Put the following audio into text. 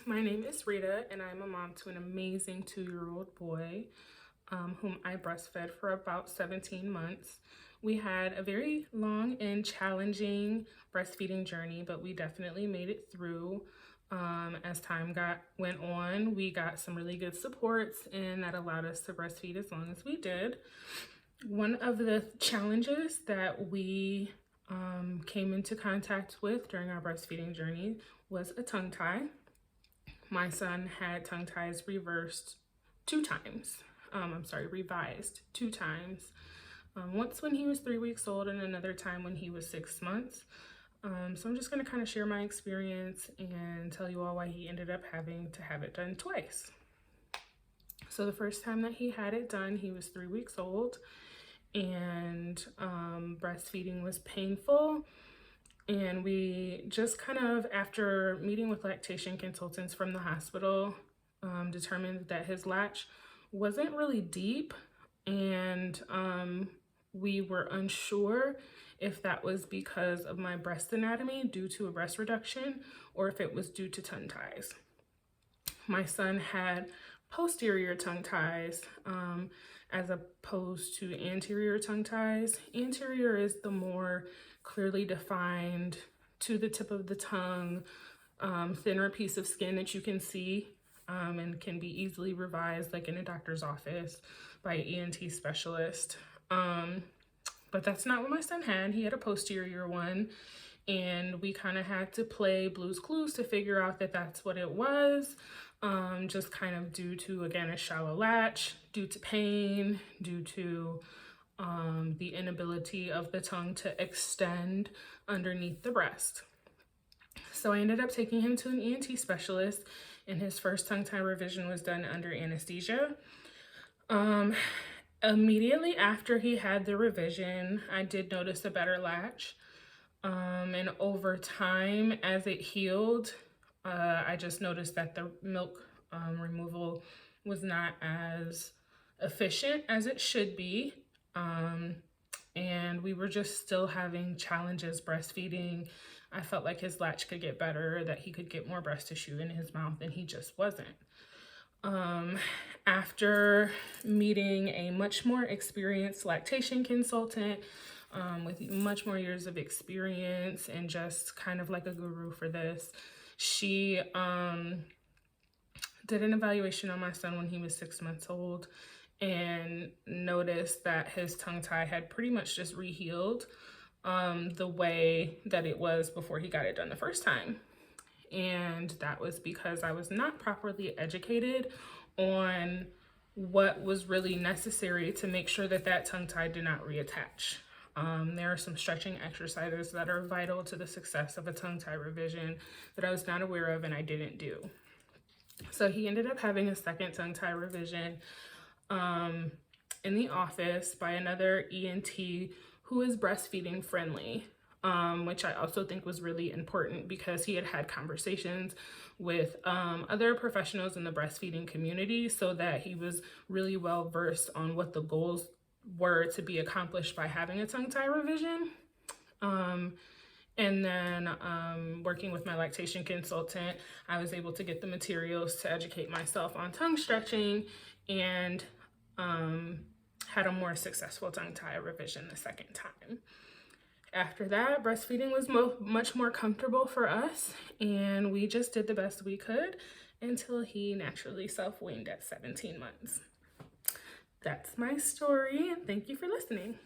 my name is Rita, and I'm a mom to an amazing 2-year-old boy whom I breastfed for about 17 months. We had a very long and challenging breastfeeding journey, but we definitely made it through. As time went on, we got some really good supports, and that allowed us to breastfeed as long as we did. One of the challenges that we came into contact with during our breastfeeding journey was a tongue tie. My son had tongue ties revised 2 times. Once when he was 3 weeks old and another time when he was 6 months. So I'm just going to kind of share my experience and tell you all why he ended up having to have it done twice. So the first time that he had it done, he was 3 weeks old, and breastfeeding was painful. And we just kind of, after meeting with lactation consultants from the hospital, determined that his latch wasn't really deep, and we were unsure if that was because of my breast anatomy due to a breast reduction or if it was due to tongue ties. My son had posterior tongue ties as opposed to anterior tongue ties. Anterior is the more clearly defined, to the tip of the tongue, thinner piece of skin that you can see and can be easily revised, like in a doctor's office by an ENT specialist. But that's not what my son had. He had a posterior one, and we kind of had to play Blue's Clues to figure out that that's what it was. Just kind of due to, again, a shallow latch, due to pain, due to the inability of the tongue to extend underneath the breast. So I ended up taking him to an ENT specialist, and his first tongue tie revision was done under anesthesia. Immediately after he had the revision, I did notice a better latch. And over time, as it healed, I just noticed that the milk removal was not as efficient as it should be. And we were just still having challenges breastfeeding. I felt like his latch could get better, that he could get more breast tissue in his mouth, and he just wasn't. After meeting a much more experienced lactation consultant with much more years of experience and just kind of like a guru for this, she did an evaluation on my son when he was 6 months old and noticed that his tongue tie had pretty much just rehealed the way that it was before he got it done the first time. And that was because I was not properly educated on what was really necessary to make sure that that tongue tie did not reattach. There are some stretching exercises that are vital to the success of a tongue tie revision that I was not aware of and I didn't do. So he ended up having a second tongue tie revision in the office by another ENT who is breastfeeding friendly, which I also think was really important because he had had conversations with other professionals in the breastfeeding community, so that he was really well versed on what the goals were to be accomplished by having a tongue tie revision. And then working with my lactation consultant, I was able to get the materials to educate myself on tongue stretching, and had a more successful tongue tie revision the second time. After that, breastfeeding was much more comfortable for us, and we just did the best we could until he naturally self-weaned at 17 months. That's my story, and thank you for listening.